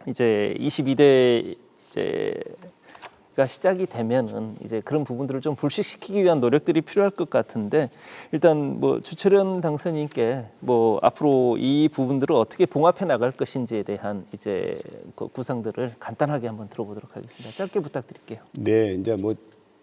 이제 22대 이제가 시작이 되면은 이제 그런 부분들을 좀 불식시키기 위한 노력들이 필요할 것 같은데 일단 뭐 주철현 당선인께 뭐 앞으로 이 부분들을 어떻게 봉합해 나갈 것인지에 대한 이제 그 구상들을 간단하게 한번 들어보도록 하겠습니다. 짧게 부탁드릴게요. 네, 이제 뭐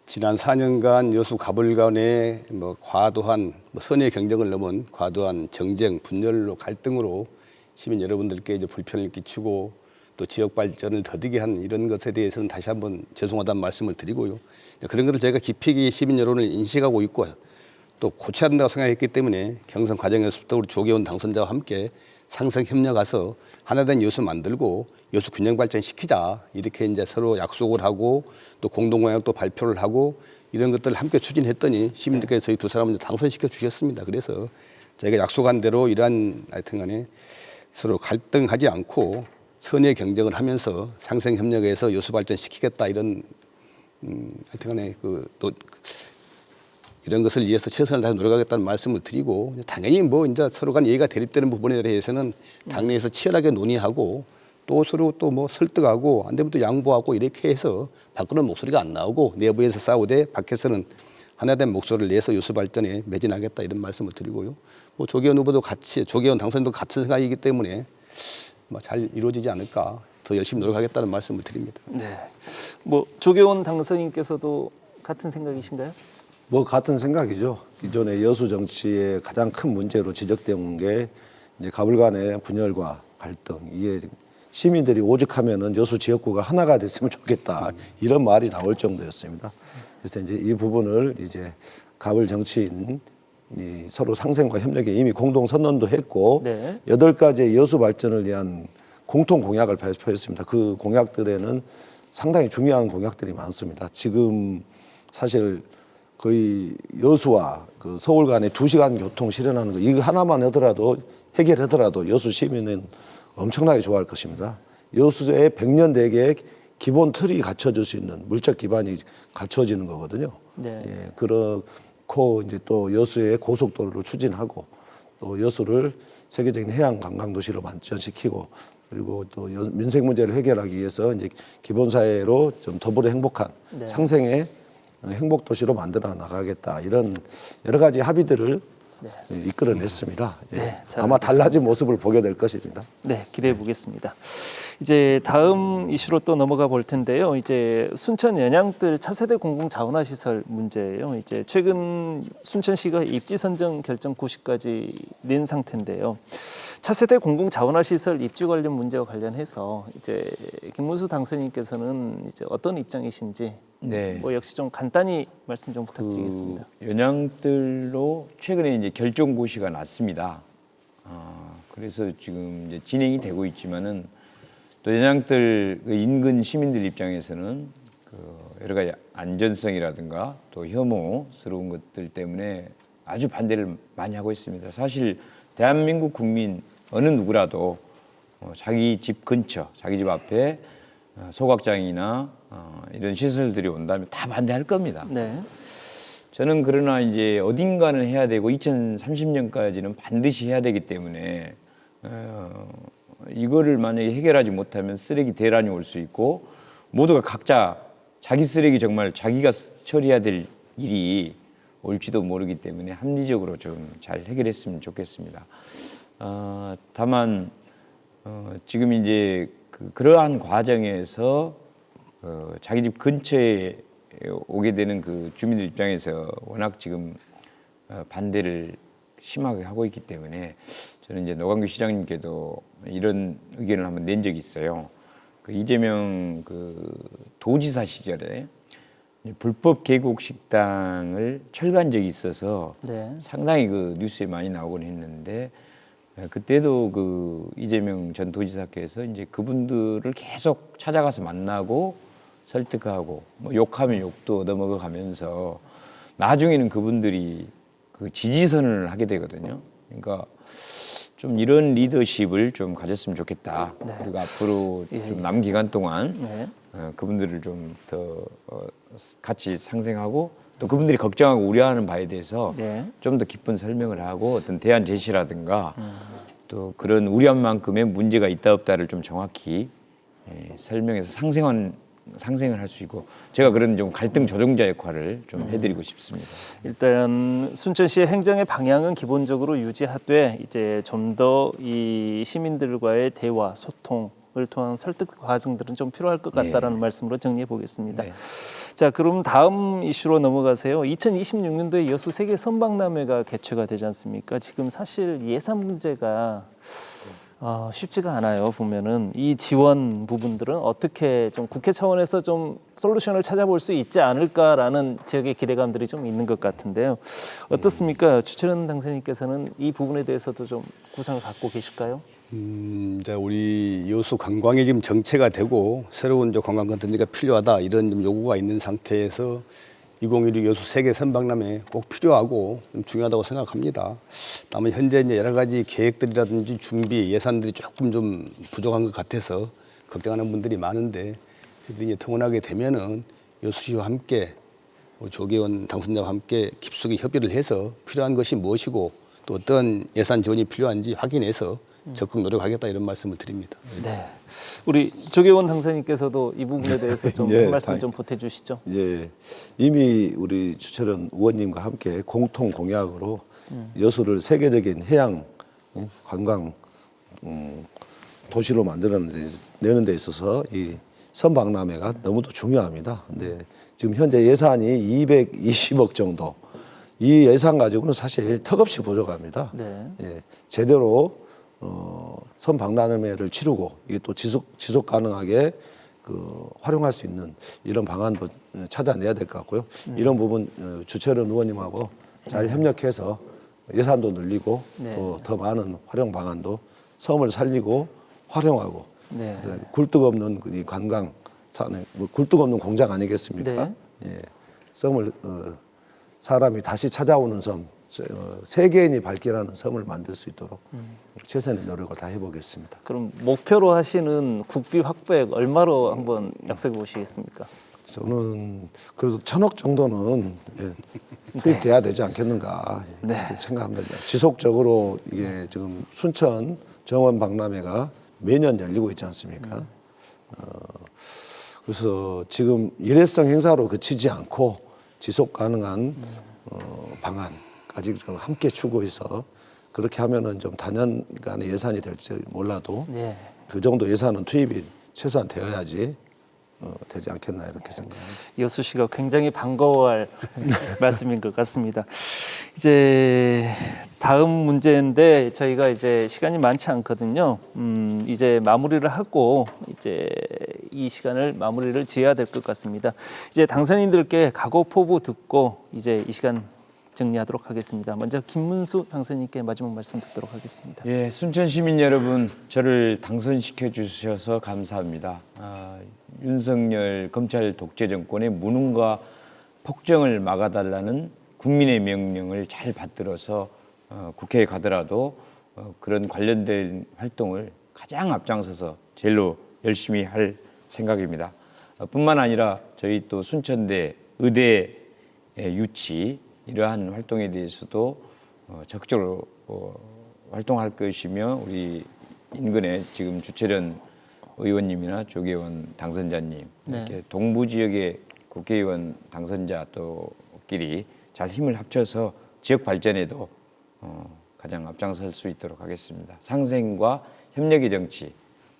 지난 4년간 여수 갑을 간의 뭐 과도한 선의 경쟁을 넘은 과도한 정쟁, 분열로 갈등으로 시민 여러분들께 이제 불편을 끼치고 또 지역 발전을 더디게 한 이런 것에 대해서는 다시 한번 죄송하다는 말씀을 드리고요. 그런 것을 저희가 깊이 시민 여론을 인식하고 있고 또 고쳐야 한다고 생각했기 때문에 경선 과정에서부터 우리 조계원 당선자와 함께 상생협력 가서 하나된 여수 만들고 여수 균형 발전 시키자 이렇게 이제 서로 약속을 하고 또 공동공약도 발표를 하고 이런 것들을 함께 추진했더니 시민들께서 저희 두 사람을 당선시켜 주셨습니다. 그래서 저희가 약속한 대로 이러한 하여튼간에 서로 갈등하지 않고 선의 경쟁을 하면서 상생협력에서 여수 발전시키겠다 이런 하여튼간에 또 이런 것을 위해서 최선을 다해 노력하겠다는 말씀을 드리고 당연히 뭐 이제 서로 간 얘기가 대립되는 부분에 대해서는 당내에서 치열하게 논의하고 또 서로 또 뭐 설득하고 안 되면 또 양보하고 이렇게 해서 밖으로는 목소리가 안 나오고 내부에서 싸우되 밖에서는 하나된 목소리를 내서 여수 발전에 매진하겠다 이런 말씀을 드리고요. 뭐 조계원 후보도 같이 조계원 당선도 같은 생각이기 때문에 뭐 잘 이루어지지 않을까 더 열심히 노력하겠다는 말씀을 드립니다. 네. 뭐 조계원 당선인께서도 같은 생각이신가요? 뭐 같은 생각이죠. 기존의 여수 정치의 가장 큰 문제로 지적된 게 이제 가불 간의 분열과 갈등. 이게 시민들이 오죽하면은 여수 지역구가 하나가 됐으면 좋겠다 이런 말이 나올 정도였습니다. 그래서 이제 이 부분을 이제 가불 정치인 이 서로 상생과 협력에 이미 공동 선언도 했고 네. 8가지의 여수 발전을 위한 공통 공약을 발표했습니다. 그 공약들에는 상당히 중요한 공약들이 많습니다. 지금 사실 거의 여수와 그 서울 간의 2시간 교통 실현하는 거 이거 하나만 하더라도 해결하더라도 여수 시민은 엄청나게 좋아할 것입니다. 여수의 100년 대계의 기본 틀이 갖춰질 수 있는 물적 기반이 갖춰지는 거거든요. 네. 예, 그렇고 이제 또 여수의 고속도로를 추진하고 또 여수를 세계적인 해양 관광 도시로 발전시키고 그리고 또 민생 문제를 해결하기 위해서 이제 기본 사회로 좀 더불어 행복한 네. 상생의 행복 도시로 만들어 나가겠다 이런 여러 가지 합의들을 이끌어냈습니다. 예. 네, 잘 아마 알겠습니다. 달라진 모습을 보게 될 것입니다. 네, 기대해 보겠습니다. 이제 다음 이슈로 또 넘어가 볼 텐데요. 이제 순천 연양뜰 차세대 공공 자원화 시설 문제예요. 이제 최근 순천시가 입지 선정 결정 고시까지 낸 상태인데요. 차세대 공공 자원화 시설 입지 관련 문제와 관련해서 이제 김문수 당선인께서는 이제 어떤 입장이신지 네. 뭐 역시 좀 간단히 말씀 좀 부탁드리겠습니다. 연양뜰로 최근에 이제 결정 고시가 났습니다. 그래서 지금 이제 진행이 되고 있지만은 또 연양뜰 그 인근 시민들 입장에서는 그 여러 가지 안전성이라든가 또 혐오스러운 것들 때문에 아주 반대를 많이 하고 있습니다. 사실 대한민국 국민 어느 누구라도 자기 집 근처, 자기 집 앞에 소각장이나 이런 시설들이 온다면 다 반대할 겁니다. 네. 저는 그러나 이제 어딘가는 해야 되고 2030년까지는 반드시 해야 되기 때문에 이거를 만약에 해결하지 못하면 쓰레기 대란이 올 수 있고 모두가 각자 자기 쓰레기 정말 자기가 처리해야 될 일이 올지도 모르기 때문에 합리적으로 좀 잘 해결했으면 좋겠습니다. 다만 지금 이제 그러한 과정에서 자기 집 근처에 오게 되는 그 주민들 입장에서 워낙 지금 반대를 심하게 하고 있기 때문에 저는 이제 노광규 시장님께도 이런 의견을 한번 낸 적이 있어요. 그 이재명 그 도지사 시절에 불법 계곡 식당을 철거한 적이 있어서 네. 상당히 그 뉴스에 많이 나오곤 했는데 그때도 그 이재명 전 도지사께서 이제 그분들을 계속 찾아가서 만나고 설득하고 뭐 욕하면 욕도 얻어먹어 가면서 나중에는 그분들이 그 지지선을 하게 되거든요. 그러니까 좀 이런 리더십을 좀 가졌으면 좋겠다. 네. 그리고 앞으로 예, 좀 남은 기간 동안 네. 그분들을 좀 더 같이 상생하고 또 그분들이 걱정하고 우려하는 바에 대해서 네. 좀 더 깊은 설명을 하고 어떤 대안 제시라든가 또 그런 우려한 만큼의 문제가 있다 없다를 좀 정확히 설명해서 상생을 할 수 있고 제가 그런 좀 갈등 조정자 역할을 좀 해드리고 싶습니다. 일단 순천시의 행정의 방향은 기본적으로 유지하되 이제 좀 더 이 시민들과의 대화, 소통을 통한 설득 과정들은 좀 필요할 것 같다라는 말씀으로 정리해 보겠습니다. 네. 자, 그럼 다음 이슈로 넘어가세요. 2026년도에 여수 세계 선박람회가 개최가 되지 않습니까? 지금 사실 예산 문제가 쉽지가 않아요. 보면은 이 지원 부분들은 어떻게 좀 국회 차원에서 좀 솔루션을 찾아볼 수 있지 않을까라는 지역의 기대감들이 좀 있는 것 같은데요. 어떻습니까? 추천원 당선인께서는 이 부분에 대해서도 좀 구상을 갖고 계실까요? 이제 우리 여수 관광이 지금 정체가 되고 새로운 이제 관광 컨텐츠가 필요하다 이런 좀 요구가 있는 상태에서 2016 여수 세계 선박람회 꼭 필요하고 좀 중요하다고 생각합니다. 다만 현재 이제 여러 가지 계획들이라든지 준비 예산들이 조금 좀 부족한 것 같아서 걱정하는 분들이 많은데 그들이 이제 통원하게 되면은 여수시와 함께 조계원 당선자와 함께 깊숙이 협의를 해서 필요한 것이 무엇이고 또 어떤 예산 지원이 필요한지 확인해서 적극 노력하겠다 이런 말씀을 드립니다. 네. 우리 조계원 당선인께서도 이 부분에 대해서 좀 예, 한 말씀 좀 보태주시죠. 예, 이미 우리 주철현 의원님과 함께 공통 공약으로 여수를 세계적인 해양 관광 도시로 내는 데 있어서 이 선박람회가 너무도 중요합니다. 근데 지금 현재 예산이 220억 정도. 이 예산 가지고는 사실 턱없이 부족합니다. 네. 예, 제대로 선박람회를 치르고 이게 또 지속 가능하게 활용할 수 있는 이런 방안도 찾아내야 될 것 같고요. 이런 부분 주철현 의원님하고 잘 협력해서 예산도 늘리고 네. 또 더 많은 활용 방안도 섬을 살리고 활용하고 네. 굴뚝 없는 이 관광 산업, 굴뚝 없는 공장 아니겠습니까? 네. 예, 섬을 사람이 다시 찾아오는 섬, 세계인이 발길하는 섬을 만들 수 있도록 최선의 노력을 다 해보겠습니다. 그럼 목표로 하시는 국비 확보액 얼마로 한번 약속해 보시겠습니까? 저는 그래도 1,000억 정도는 투입돼야 되지 않겠는가 이렇게 생각합니다. 지속적으로 이게 지금 순천 정원 박람회가 매년 열리고 있지 않습니까? 그래서 지금 일회성 행사로 그치지 않고 지속 가능한 방안까지 함께 추구해서 그렇게 하면은 좀 단연간의 예산이 될지 몰라도 네. 그 정도 예산은 투입이 최소한 되어야지 되지 않겠나 이렇게 생각합니다. 여수시가 굉장히 반가워할 말씀인 것 같습니다. 이제 다음 문제인데 저희가 이제 시간이 많지 않거든요. 이제 마무리를 하고 이제 이 시간을 마무리를 지어야 될 것 같습니다. 이제 당선인들께 각오 포부 듣고 이제 이 시간 정리하도록 하겠습니다. 먼저 김문수 당선인께 마지막 말씀 듣도록 하겠습니다. 예, 순천 시민 여러분, 저를 당선시켜 주셔서 감사합니다. 윤석열 검찰 독재 정권의 무능과 폭정을 막아달라는 국민의 명령을 잘 받들어서 국회에 가더라도 그런 관련된 활동을 가장 앞장서서 제일로 열심히 할 생각입니다. 뿐만 아니라 저희 또 순천대 의대 유치 이러한 활동에 대해서도 적극적으로 활동할 것이며 우리 인근에 지금 주철현 의원님이나 조계원 당선자님 네. 이렇게 동부 지역의 국회의원 당선자 또끼리 잘 힘을 합쳐서 지역 발전에도 가장 앞장설 수 있도록 하겠습니다. 상생과 협력의 정치,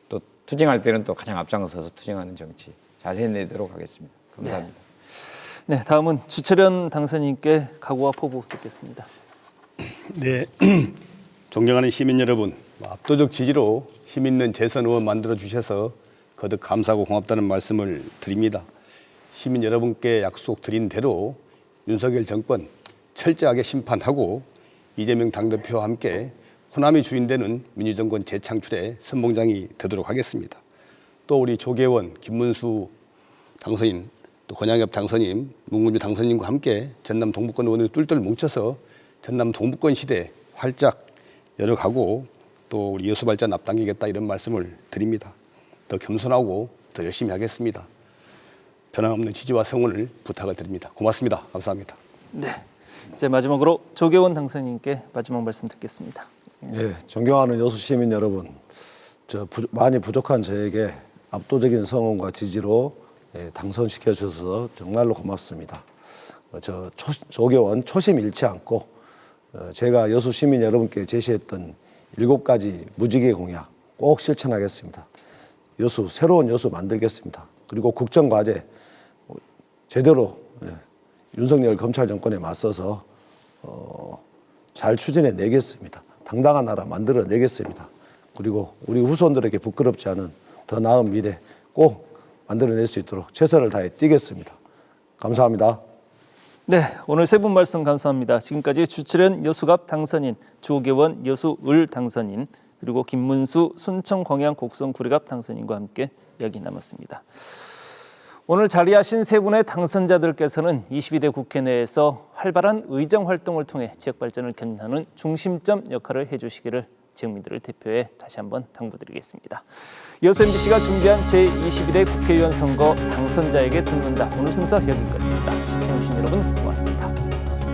또 투쟁할 때는 또 가장 앞장서서 투쟁하는 정치 잘 해내도록 하겠습니다. 감사합니다. 네, 다음은 주철현 당선인께 각오와 포부 듣겠습니다. 네, 존경하는 시민 여러분, 압도적 지지로 힘 있는 재선 의원 만들어 주셔서 거듭 감사하고 고맙다는 말씀을 드립니다. 시민 여러분께 약속드린 대로 윤석열 정권 철저하게 심판하고 이재명 당대표와 함께 호남이 주인되는 민주정권 재창출의 선봉장이 되도록 하겠습니다. 또 우리 조계원, 김문수 당선인, 또 권양엽 당선인, 문근주 당선인과 함께 전남 동북권 의원을 똘똘 뭉쳐서 전남 동북권 시대 활짝 열어가고 또 우리 여수 발전 앞당기겠다 이런 말씀을 드립니다. 더 겸손하고 더 열심히 하겠습니다. 변함없는 지지와 성원을 부탁을 드립니다. 고맙습니다. 감사합니다. 네, 이제 마지막으로 조계원 당선인께 마지막 말씀 듣겠습니다. 예, 존경하는 여수 시민 여러분, 많이 부족한 저에게 압도적인 성원과 지지로 당선시켜 주셔서 정말로 고맙습니다. 조계원 초심 잃지 않고 제가 여수 시민 여러분께 제시했던 7가지 무지개 공약 꼭 실천하겠습니다. 새로운 여수 만들겠습니다. 그리고 국정과제 제대로 윤석열 검찰 정권에 맞서서 잘 추진해 내겠습니다. 당당한 나라 만들어 내겠습니다. 그리고 우리 후손들에게 부끄럽지 않은 더 나은 미래 꼭 만들어낼 수 있도록 최선을 다해 뛰겠습니다. 감사합니다. 네, 오늘 세 분 말씀 감사합니다. 지금까지 주철현 여수갑 당선인, 조계원 여수을 당선인, 그리고 김문수 순천 광양 곡성 구리갑 당선인과 함께 이야기 나눴습니다. 오늘 자리하신 세 분의 당선자들께서는 22대 국회 내에서 활발한 의정 활동을 통해 지역 발전을 견인하는 중심점 역할을 해주시기를 지역민들을 대표해 다시 한번 당부드리겠습니다. 이어서 MBC가 준비한 제22대 국회의원 선거 당선자에게 듣는다. 오늘 순서 여기까지입니다. 시청해주신 여러분 고맙습니다.